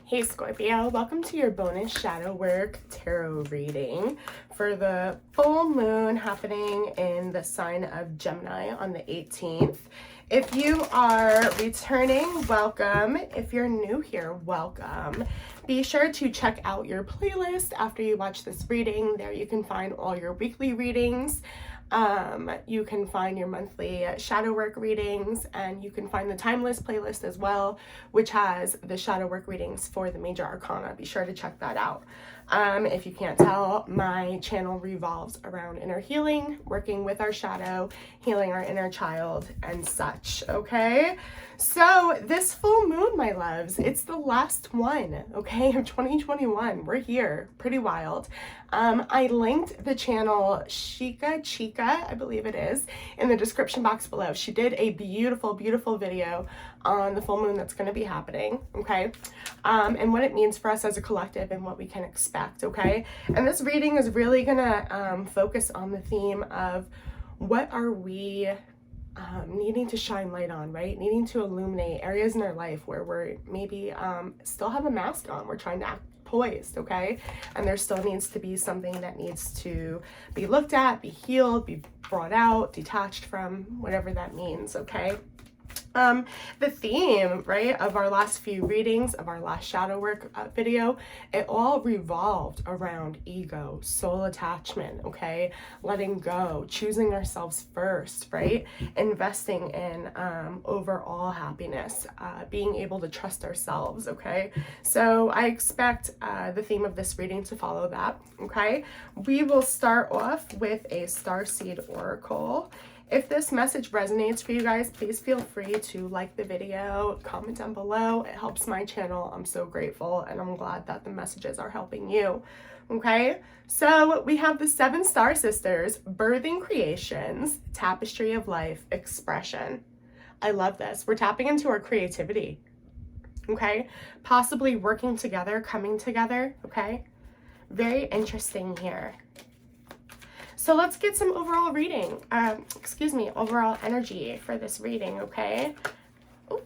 Hey Scorpio, welcome to your bonus shadow work tarot reading for the full moon happening in the sign of Gemini on the 18th. If you are returning, welcome. If you're new here, welcome. Be sure to check out your playlist after you watch this reading. There you can find all your weekly readings. You can find your monthly shadow work readings, and you can find the timeless playlist as well, which has the shadow work readings for the major arcana. Be sure to check that out. If you can't tell, my channel revolves around inner healing, working with our shadow, healing our inner child, and such, okay? So this full moon, my loves, it's the last one, okay, of 2021. We're here, pretty wild. I linked the channel Shika Chica, I believe it is, in the description box below. She did a beautiful, beautiful video on the full moon that's going to be happening, okay, and what it means for us as a collective and what we can expect, okay? And this reading is really going to focus on the theme of what are we needing to shine light on, right? Needing to illuminate areas in our life where we're maybe still have a mask on. We're trying to act poised, okay? And there still needs to be something that needs to be looked at, be healed, be brought out, detached from, whatever that means, okay? The theme, right, of our last few readings, of our last shadow work video, it all revolved around ego, soul attachment, okay? Letting go, choosing ourselves first, right? Investing in overall happiness, being able to trust ourselves, okay? So I expect the theme of this reading to follow that, okay? We will start off with a Starseed Oracle. If this message resonates for you guys, please feel free to like the video, comment down below. It helps my channel. I'm so grateful, and I'm glad that the messages are helping you. Okay, so we have the 7 star sisters, birthing creations, tapestry of life, expression. I love this. We're tapping into our creativity. Okay, possibly working together, coming together. Okay, very interesting here. So let's get some overall reading, overall energy for this reading, okay? Ooh.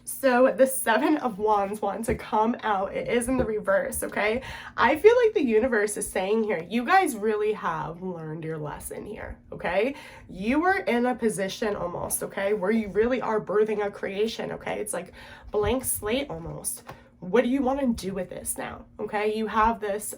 So the 7 of Wands want to come out. It is in the reverse, okay? I feel like the universe is saying here, you guys really have learned your lesson here, okay? You are in a position almost, okay, where you really are birthing a creation, okay? It's like blank slate almost. What do you want to do with this now, okay? You have this,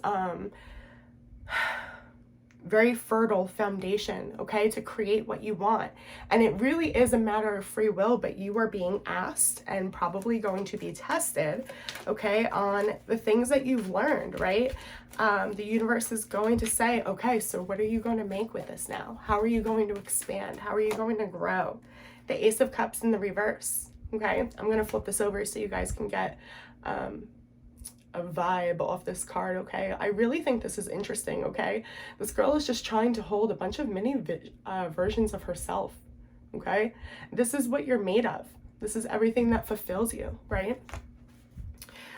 very fertile foundation, okay, to create what you want. And it really is a matter of free will, but you are being asked and probably going to be tested, okay, on the things that you've learned, right? The universe is going to say, okay, so what are you going to make with this now? How are you going to expand? How are you going to grow? The Ace of Cups in the reverse, okay? I'm going to flip this over so you guys can get a vibe off this card, okay? I really think this is interesting, okay? This girl is just trying to hold a bunch of mini versions of herself, okay? This is what you're made of. This is everything that fulfills you, right?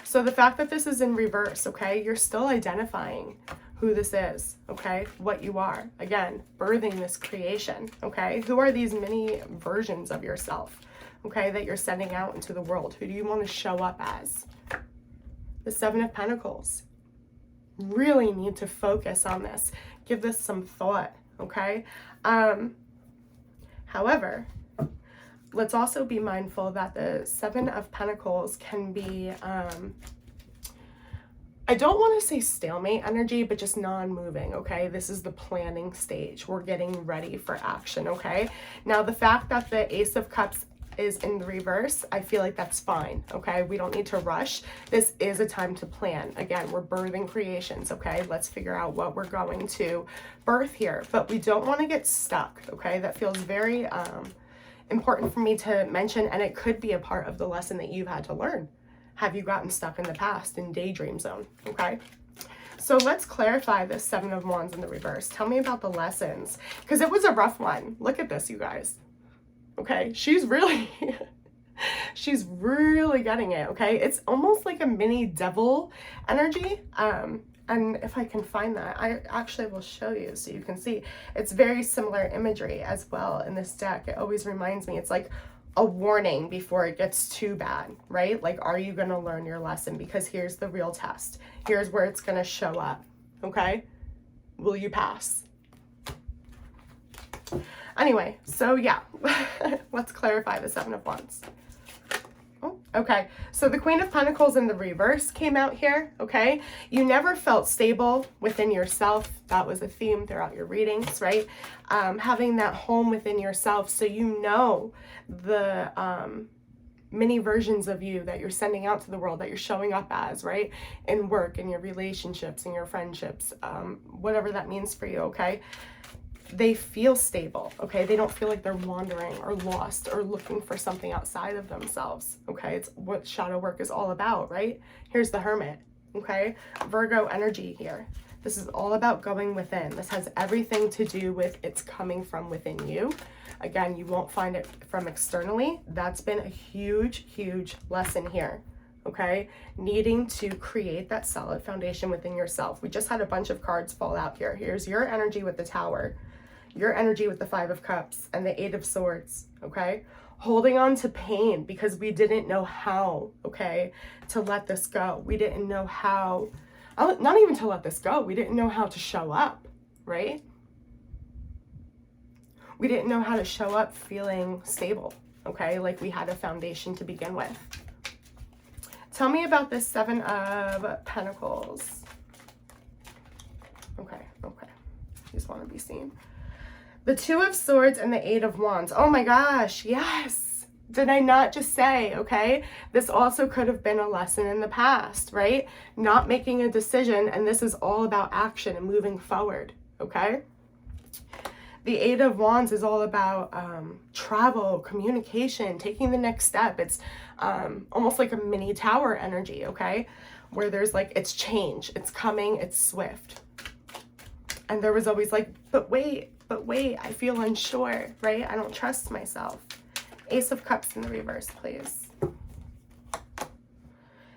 So the fact that this is in reverse, okay, you're still identifying who this is, okay? What you are. Again, birthing this creation, okay? Who are these mini versions of yourself, okay, that you're sending out into the world? Who do you want to show up as? The 7 of Pentacles. Really need to focus on this. Give this some thought, okay? However, let's also be mindful that the 7 of Pentacles can be, I don't want to say stalemate energy, but just non-moving, okay? This is the planning stage. We're getting ready for action, okay? Now, the fact that the Ace of Cups is in the reverse, I feel like that's fine, okay? We don't need to rush. This is a time to plan. Again, we're birthing creations, okay? Let's figure out what we're going to birth here, but we don't want to get stuck, okay? That feels very important for me to mention, and it could be a part of the lesson that you've had to learn. Have you gotten stuck in the past in daydream zone, okay? So let's clarify this 7 of Wands in the reverse. Tell me about the lessons, because it was a rough one. Look at this, you guys. Okay, she's really getting it, okay? It's almost like a mini devil energy. And if I can find that, I actually will show you so you can see. It's very similar imagery as well in this deck. It always reminds me, it's like a warning before it gets too bad, right? Like, are you going to learn your lesson? Because here's the real test. Here's where it's going to show up, okay? Will you pass? Anyway, so yeah, let's clarify the Seven of Wands. Oh, okay, so the Queen of Pentacles in the reverse came out here, okay? You never felt stable within yourself. That was a theme throughout your readings, right? Having that home within yourself, so you know the many versions of you that you're sending out to the world, that you're showing up as, right? In work, in your relationships, in your friendships, whatever that means for you, okay? They feel stable, okay? They don't feel like they're wandering or lost or looking for something outside of themselves, okay? It's what shadow work is all about, right? Here's the Hermit, okay? Virgo energy here. This is all about going within. This has everything to do with it's coming from within you. Again, you won't find it from externally. That's been a huge, huge lesson here, okay? Needing to create that solid foundation within yourself. We just had a bunch of cards fall out here. Here's your energy with the Tower, your energy with the Five of Cups, and the Eight of Swords, okay? Holding on to pain because we didn't know how, okay, to let this go. We didn't know how, not even to let this go, we didn't know how to show up, right? We didn't know how to show up feeling stable, okay? Like we had a foundation to begin with. Tell me about this Seven of Pentacles. Okay. Just want to be seen. The Two of Swords and the Eight of Wands. Oh my gosh, yes. Did I not just say, okay? This also could have been a lesson in the past, right? Not making a decision, and this is all about action and moving forward, okay? The Eight of Wands is all about travel, communication, taking the next step. It's almost like a mini tower energy, okay? Where there's like, it's change, it's coming, it's swift. And there was always like, but wait, I feel unsure, right? I don't trust myself. Ace of Cups in the reverse, please.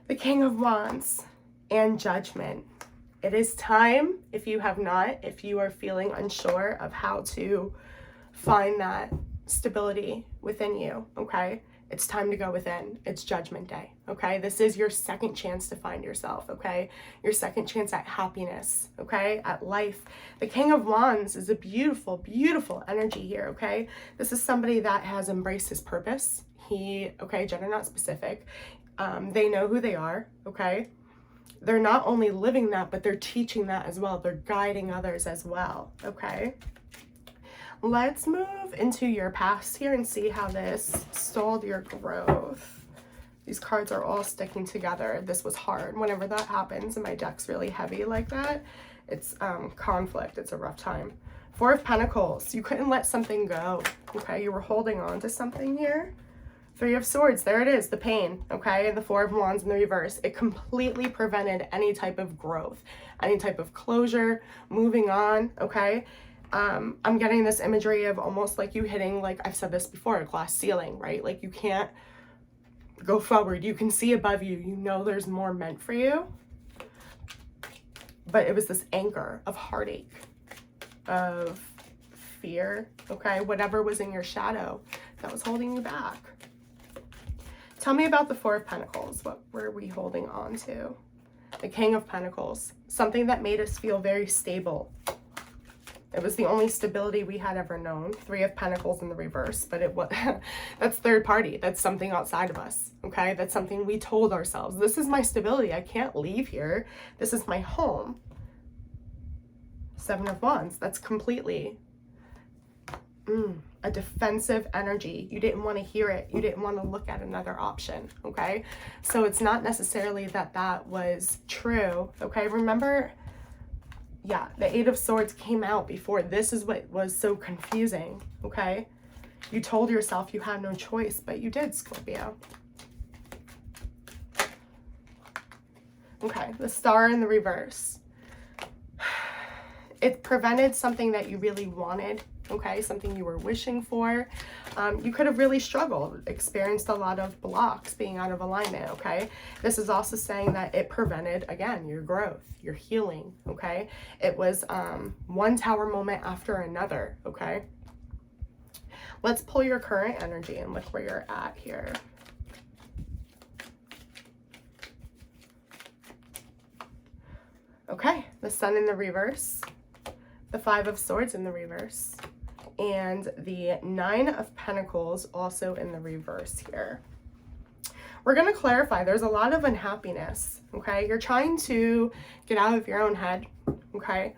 The King of Wands and Judgment. It is time, if you have not, if you are feeling unsure of how to find that stability within you, okay? It's time to go within. It's Judgment Day, okay? This is your second chance to find yourself, okay? Your second chance at happiness, okay? At life. The King of Wands is a beautiful, beautiful energy here, okay? This is somebody that has embraced his purpose. Okay, gender not specific. They know who they are, okay? They're not only living that, but they're teaching that as well. They're guiding others as well, okay? Let's move into your past here and see how this stalled your growth. These cards are all sticking together. This was hard. Whenever that happens and my deck's really heavy like that, it's conflict. It's a rough time. Four of Pentacles. You couldn't let something go, okay? You were holding on to something here. Three of Swords, there it is, the pain, okay? And the Four of Wands in the reverse. It completely prevented any type of growth, any type of closure, moving on, okay? I'm getting this imagery of almost like you hitting, like I've said this before, a glass ceiling, right? Like you can't go forward. You can see above you. You know there's more meant for you. But it was this anchor of heartache, of fear, okay? Whatever was in your shadow that was holding you back. Tell me about the Four of Pentacles. What were we holding on to? The King of Pentacles. Something that made us feel very stable. It was the only stability we had ever known. Three of Pentacles in the reverse, but it was that's third party. That's something outside of us, okay? That's something we told ourselves. This is my stability. I can't leave here. This is my home. Seven of Wands. That's completely a defensive energy. You didn't want to hear it. You didn't want to look at another option, okay? So it's not necessarily that that was true, okay? Remember, yeah, the Eight of Swords came out before. This is what was so confusing, okay? You told yourself you had no choice, but you did, Scorpio. Okay, the Star in the reverse. It prevented something that you really wanted, okay? Something you were wishing for. You could have really struggled, experienced a lot of blocks, being out of alignment, okay? This is also saying that it prevented, again, your growth, your healing, okay? It was one tower moment after another, okay? Let's pull your current energy and look where you're at here. Okay, the Sun in the reverse, the Five of Swords in the reverse, and the Nine of Pentacles also in the reverse here. We're going to clarify, there's a lot of unhappiness, okay? You're trying to get out of your own head, okay?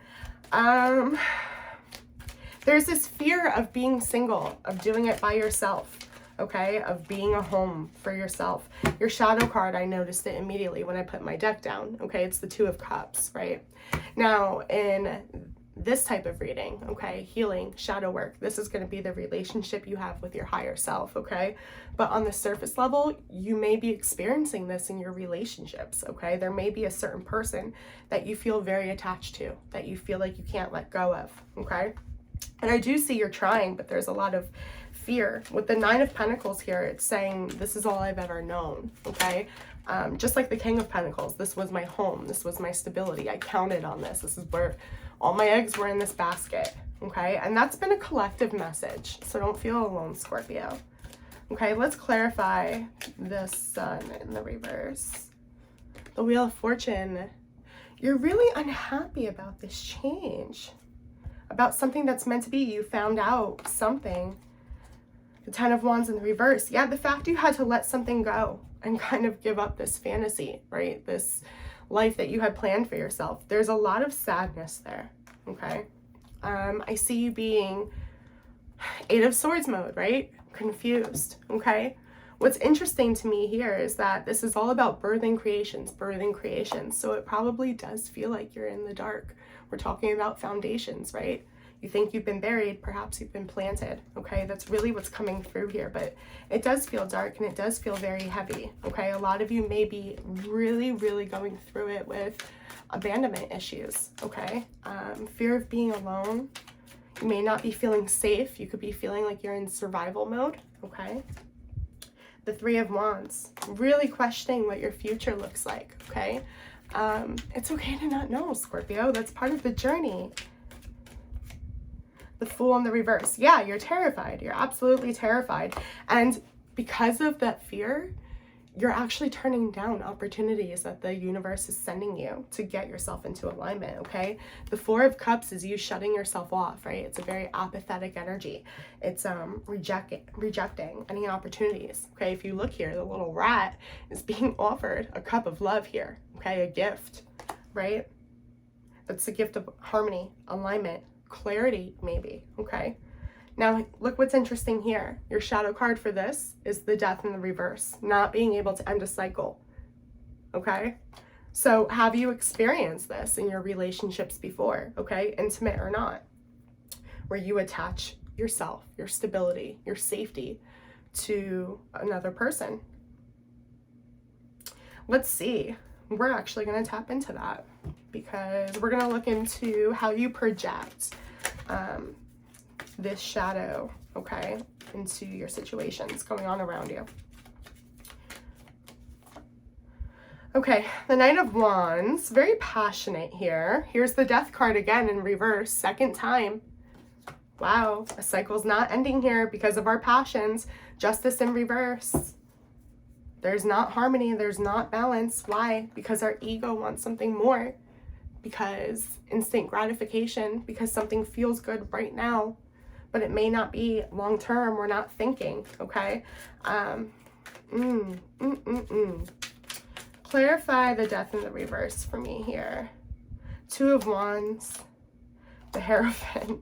There's this fear of being single, of doing it by yourself, okay? Of being a home for yourself. Your shadow card, I noticed it immediately when I put my deck down, okay? It's the Two of Cups, right? Now, in this type of reading, okay, healing, shadow work, this is going to be the relationship you have with your higher self, okay? But on the surface level, you may be experiencing this in your relationships, okay? There may be a certain person that you feel very attached to, that you feel like you can't let go of, okay? And I do see you're trying, but there's a lot of fear. With the Nine of Pentacles here, it's saying, this is all I've ever known, okay? Just like the King of Pentacles, this was my home. This was my stability. I counted on this. This is where all my eggs were in this basket, okay? And that's been a collective message, so don't feel alone, Scorpio. Okay, let's clarify the Sun in the reverse. The Wheel of Fortune. You're really unhappy about this change, about something that's meant to be. You found out something. The Ten of Wands in the reverse. Yeah, the fact you had to let something go and kind of give up this fantasy, right? This life that you had planned for yourself. There's a lot of sadness there, okay? I see you being Eight of Swords mode, right? Confused, okay? What's interesting to me here is that this is all about birthing creations, so it probably does feel like you're in the dark. We're talking about foundations, right? You think you've been buried, perhaps you've been planted, okay? That's really what's coming through here, but it does feel dark and it does feel very heavy, okay? A lot of you may be really, really going through it with abandonment issues, okay? Fear of being alone. You may not be feeling safe. You could be feeling like you're in survival mode, okay? The Three of Wands, really questioning what your future looks like, okay? It's okay to not know, Scorpio. That's part of the journey. The Fool in the reverse. Yeah, you're terrified. You're absolutely terrified. And because of that fear, you're actually turning down opportunities that the universe is sending you to get yourself into alignment, okay? The Four of Cups is you shutting yourself off, right? It's a very apathetic energy. It's rejecting any opportunities, okay? If you look here, the little rat is being offered a cup of love here, okay? A gift, right? That's the gift of harmony, alignment, clarity, maybe, okay? Now, look what's interesting here. Your shadow card for this is the Death in the reverse, not being able to end a cycle, okay? So have you experienced this in your relationships before, okay? Intimate or not, where you attach yourself, your stability, your safety to another person? Let's see. We're actually going to tap into that because we're going to look into how you project this shadow, okay, into your situations going on around you. Okay, the Knight of Wands, very passionate here. Here's the Death card again in reverse, second time. Wow, a cycle's not ending here because of our passions. Justice in reverse. There's not harmony, there's not balance. Why? Because our ego wants something more. Because instant gratification, because something feels good right now, but it may not be long term. We're not thinking, okay? Clarify the Death in the reverse for me here. Two of Wands, the Hierophant,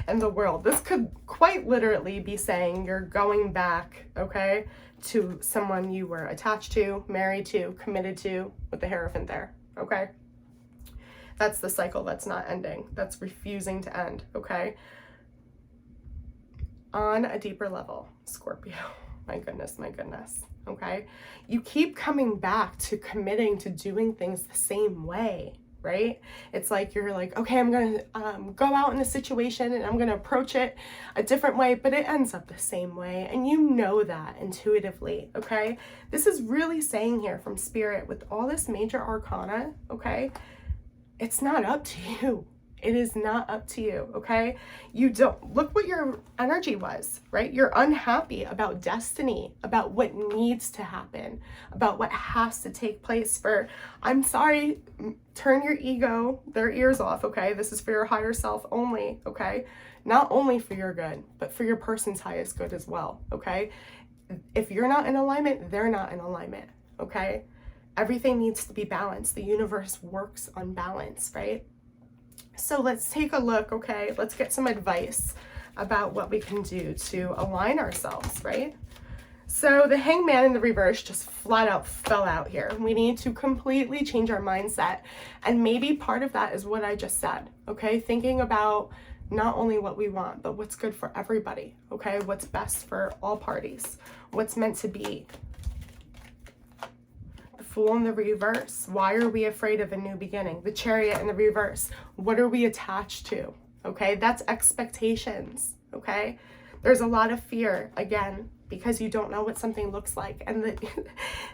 and the World. This could quite literally be saying you're going back, okay, to someone you were attached to, married to, committed to, with the Hierophant there, okay? That's the cycle that's not ending. That's refusing to end, okay? On a deeper level, Scorpio, my goodness, okay? You keep coming back to committing to doing things the same way, right? It's like you're like, okay, I'm going to go out in a situation and I'm going to approach it a different way, but it ends up the same way. And you know that intuitively, okay? This is really saying here from Spirit with all this major arcana, okay? It's not up to you. It is not up to you, okay? You don't, look what your energy was, right? You're unhappy about destiny, about what needs to happen, about what has to take place for, I'm sorry, turn your ego, their ears off, okay? This is for your higher self only, okay? Not only for your good, but for your person's highest good as well, okay? If you're not in alignment, they're not in alignment, okay? Everything needs to be balanced. The universe works on balance, right? So let's take a look, okay? Let's get some advice about what we can do to align ourselves, right? So the Hangman in the reverse just flat out fell out here. We need to completely change our mindset. And maybe part of that is what I just said, okay? Thinking about not only what we want, but what's good for everybody, okay? What's best for all parties, what's meant to be. Fool in the reverse. Why are we afraid of a new beginning? The Chariot in the reverse. What are we attached to? Okay, that's expectations. Okay, there's a lot of fear, again, because you don't know what something looks like. And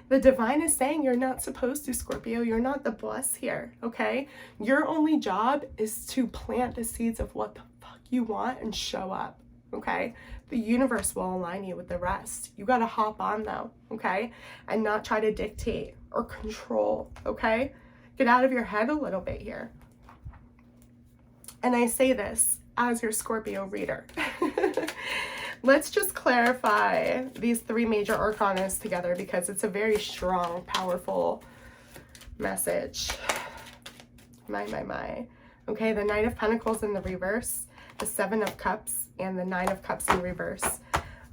the divine is saying you're not supposed to, Scorpio. You're not the boss here. Okay, your only job is to plant the seeds of what the fuck you want and show up. Okay, the universe will align you with the rest. You got to hop on though, okay, and not try to dictate or control, okay? Get out of your head a little bit here. And I say this as your Scorpio reader. Let's just clarify these three major arcanas together because it's a very strong, powerful message. My. Okay, the Knight of Pentacles in the reverse, the Seven of Cups, and the Nine of Cups in reverse.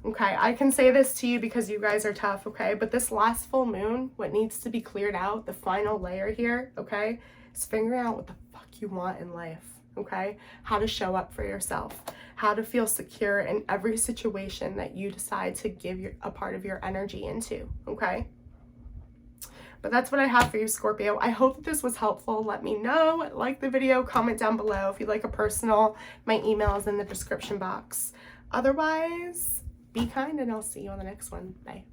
Okay, I can say this to you because you guys are tough, okay? But this last full moon, what needs to be cleared out, the final layer here, okay, is figuring out what the fuck you want in life, okay? How to show up for yourself, how to feel secure in every situation that you decide to give a part of your energy into, okay? But that's what I have for you, Scorpio. I hope this was helpful. Let me know. Like the video, comment down below. If you'd like a personal, my email is in the description box. Otherwise, be kind and I'll see you on the next one. Bye.